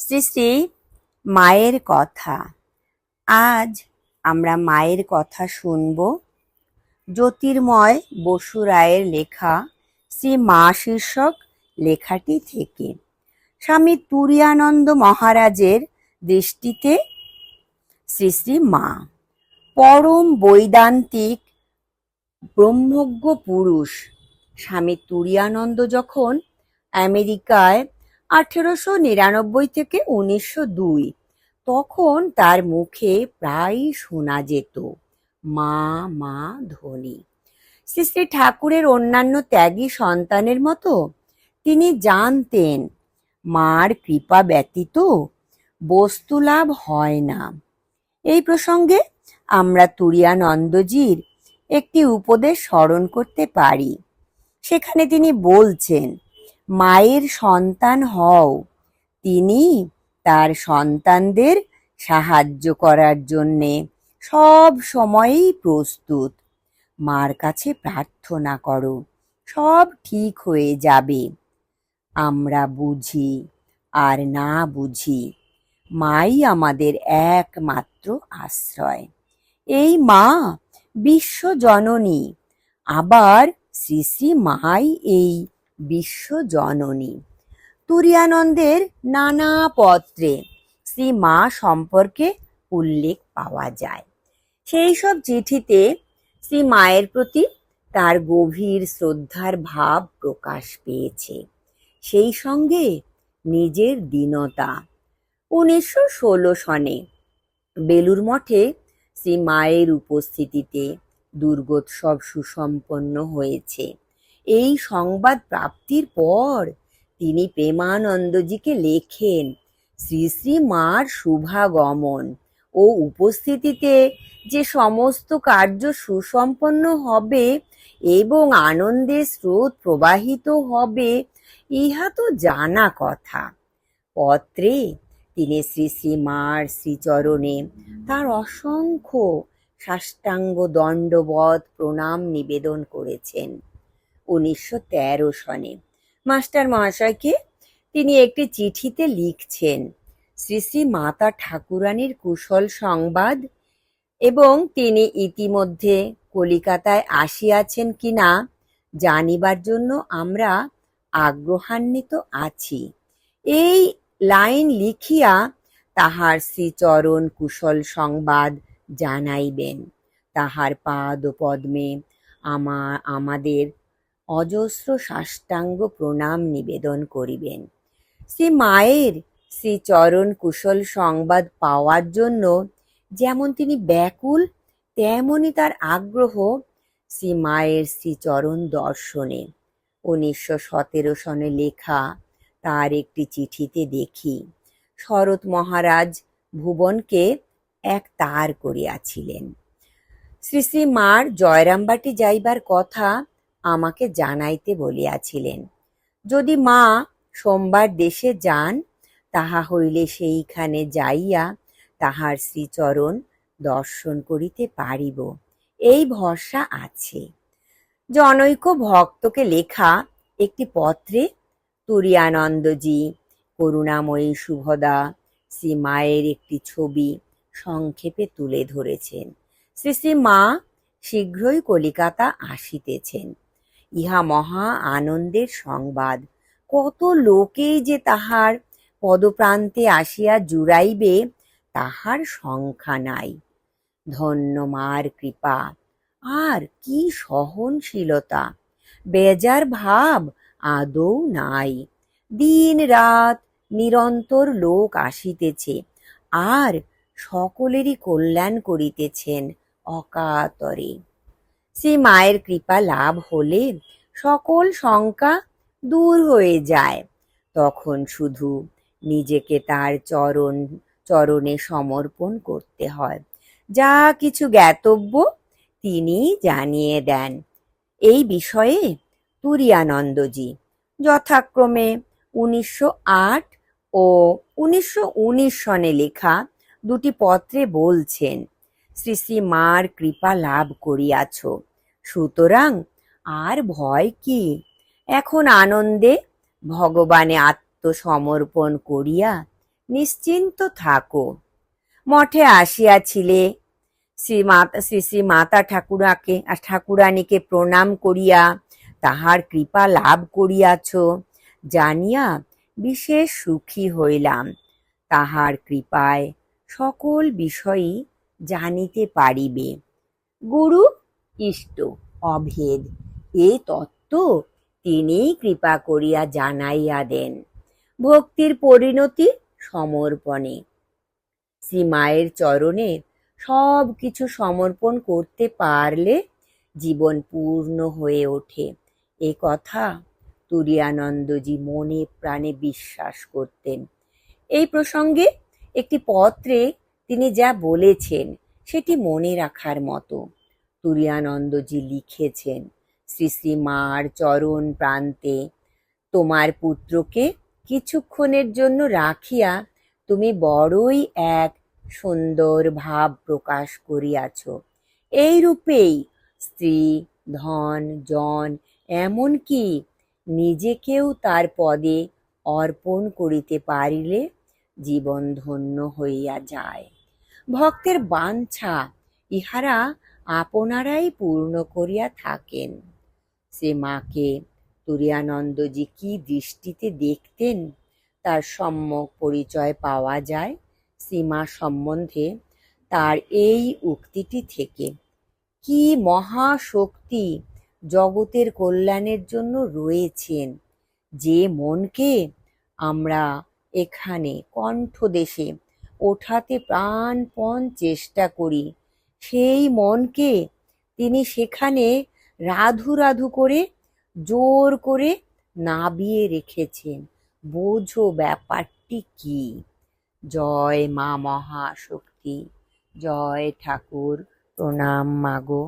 শ্রী শ্রী মায়ের কথা। আজ আমরা মায়ের কথা শুনব জ্যোতির্ময় বসু রায়ের লেখা শ্রী মা শীর্ষক লেখাটি থেকে। স্বামী তুরীয়ানন্দ মহারাজের দৃষ্টিতে শ্রী শ্রী মা পরম বৈদান্তিক ব্রহ্মজ্ঞ পুরুষ। স্বামী তুরীয়ানন্দ যখন আমেরিকায় 1899 থেকে 1902, তখন তার মুখে প্রায় শোনা যেত মা মা ধ্বনি। শ্রী শ্রী ঠাকুরের অন্যান্য ত্যাগী সন্তানের মতো তিনি জানতেন মার কৃপা ব্যতীত বস্তুলাভ হয় না। এই প্রসঙ্গে আমরা তুরীয়ানন্দজির একটি উপদেশ স্মরণ করতে পারি। সেখানে তিনি বলছেন, মায়ের সন্তান হও, তিনি তার সন্তানদের সাহায্য করার জন্যে সব সময়ই প্রস্তুত। মার কাছে প্রার্থনা করো, সব ঠিক হয়ে যাবে। আমরা বুঝি আর না বুঝি, মাই আমাদের একমাত্র আশ্রয়। এই মা বিশ্বজননী, আবার শ্রী শ্রী মাই এই বিশ্বজননী। তুরীয়ানন্দের নানা পত্রে শ্রী মা সম্পর্কে উল্লেখ পাওয়া যায়। সেই সব চিঠিতে শ্রী মায়ের প্রতি তার গভীর শ্রদ্ধার ভাব প্রকাশ পেয়েছে, সেই সঙ্গে নিজের দীনতা। 1916 সনে বেলুর মঠে শ্রী মায়ের উপস্থিতিতে দুর্গোৎসব সুসম্পন্ন হয়েছে। এই সংবাদ প্রাপ্তির পর তিনি প্রেমানন্দজিকে লেখেন, শ্রী শ্রী মার শুভাগমন ও উপস্থিতিতে যে সমস্ত কার্য সুসম্পন্ন হবে এবং আনন্দের স্রোত প্রবাহিত হবে, ইহা তো জানা কথা। পত্রে তিনি শ্রী শ্রী মার শ্রীচরণে তার অসংখ্য সাষ্টাঙ্গ দণ্ডবৎ প্রণাম নিবেদন করেছেন। 1913 সনে মাস্টার মহাশয়কে তিনি একটি চিঠিতে লিখছেন, শ্রী শ্রী মাতা ঠাকুরানীর কুশল সংবাদ এবং তিনি ইতিমধ্যে কলিকাতায় আসিয়াছেন কিনা জানিবার জন্য আমরা আগ্রহান্বিত আছি। এই লাইন লিখিয়া তাহার শ্রীচরণ কুশল সংবাদ জানাইবেন। তাহার পাদ পদ্মে আমাদের অজস্র সাষ্টাঙ্গ প্রণাম নিবেদন করিবেন। শ্রী মায়ের শ্রীচরণ কুশল সংবাদ পাওয়ার জন্য যেমন তিনি ব্যাকুল, তেমনি তার আগ্রহ শ্রী মায়ের শ্রীচরণ দর্শনে। 1917 সনে লেখা তার একটি চিঠিতে দেখি, শরৎ মহারাজ ভুবনকে এক তার করিয়াছিলেন। শ্রী শ্রী মার জয়রামবাটি যাইবার কথা আমাকে জানাইতে বলিয়াছিলেন। যদি মা সোমবার দেশে যান, তাহা হইলে সেইখানে যাইয়া তাহার শ্রীচরণ দর্শন করিতে পারিব, এই ভরসা আছে। জনৈক ভক্তকে লেখা একটি পত্রে তুরীয়ানন্দজি করুণাময়ী শুভদা শ্রী মায়ের একটি ছবি সংক্ষেপে তুলে ধরেছেন। শ্রী শ্রী মা শীঘ্রই কলিকাতা আসিতেছেন, ইহা মহা আনন্দের সংবাদ। কত লোকেই যে তাহার পদপ্রান্তে আসিয়া জুড়াইবে, তাহার সংখ্যা নাই। ধন্য মার কৃপা, আর কি সহনশীলতা! বেজার ভাব আদৌ নাই। দিন রাত নিরন্তর লোক আসিতেছে, আর সকলেরই কল্যাণ করিতেছেন অকাতরে। শ্রী মায়ের কৃপা লাভ হলে সকল শঙ্কা দূর হয়ে যায়। তখন শুধু নিজেকে তার চরণে সমর্পণ করতে হয়। যা কিছু জ্ঞাতব্য তিনি জানিয়ে দেন। এই বিষয়ে তুরীয়ানন্দজি যথাক্রমে 1908 ও 1919 সনে লেখা দুটি পত্রে বলছেন, শ্রী শ্রী মার কৃপা লাভ করিয়াছ, সুতরাং আর ভয় কি? এখন আনন্দে ভগবানে আত্মসমর্পণ করিয়া নিশ্চিন্ত থাকো। মঠে আসিয়াছিলে, শ্রী শ্রী মাতা ঠাকুরানীকে প্রণাম করিয়া তাহার কৃপা লাভ করিয়াছ জানিয়া বিশেষ সুখী হইলাম। তাহার কৃপায় সকল বিষয়ই জানিতে পারিবে। গুরু ইষ্ট অভেদ এ তত্ত্ব তিনিই কৃপা করিয়া জানাইয়া দেন। ভক্তির পরিণতি সমর্পণে। শ্রী মায়ের চরণে সব কিছু সমর্পণ করতে পারলে জীবন পূর্ণ হয়ে ওঠে, এ কথা তুরীয়ানন্দজি মনে প্রাণে বিশ্বাস করতেন। এই প্রসঙ্গে একটি পত্রে তিনি যা বলেছেন সেটি মনে রাখার মতো। তুরীয়ানন্দজি লিখেছেন, শ্রী শ্রী মার চরণ প্রান্তে তোমার পুত্রকে কিছুক্ষণের জন্য রাখিয়া তুমি বড়ই এক সুন্দর ভাব প্রকাশ করিয়াছ। এই রূপেই স্ত্রী, ধন, জন, এমনকি নিজেকেও তার পদে অর্পণ করিতে পারিলে জীবন ধন্য হইয়া যায়। ভক্তের বাঞ্ছা ইহারা আপনারাই পূর্ণ করিয়া থাকেন। সে মাকে তুরীয়ানন্দজি কি দৃষ্টিতে দেখতেন তার সম্যক পরিচয় পাওয়া যায় শ্রীমা সম্বন্ধে তার এই উক্তিটি থেকে। কি মহাশক্তি জগতের কল্যাণের জন্য রয়েছেন, যে মনকে আমরা এখানে কণ্ঠদেশে ওঠাতে প্রাণপণ চেষ্টা করি, সেই মনকে তিনি সেখানে রাধু রাধু করে জোর করে নাবিয়ে রেখেছেন। বোঝো ব্যাপারটি কি। জয় মা মহাশক্তি, জয় ঠাকুর, প্রণাম মাগো।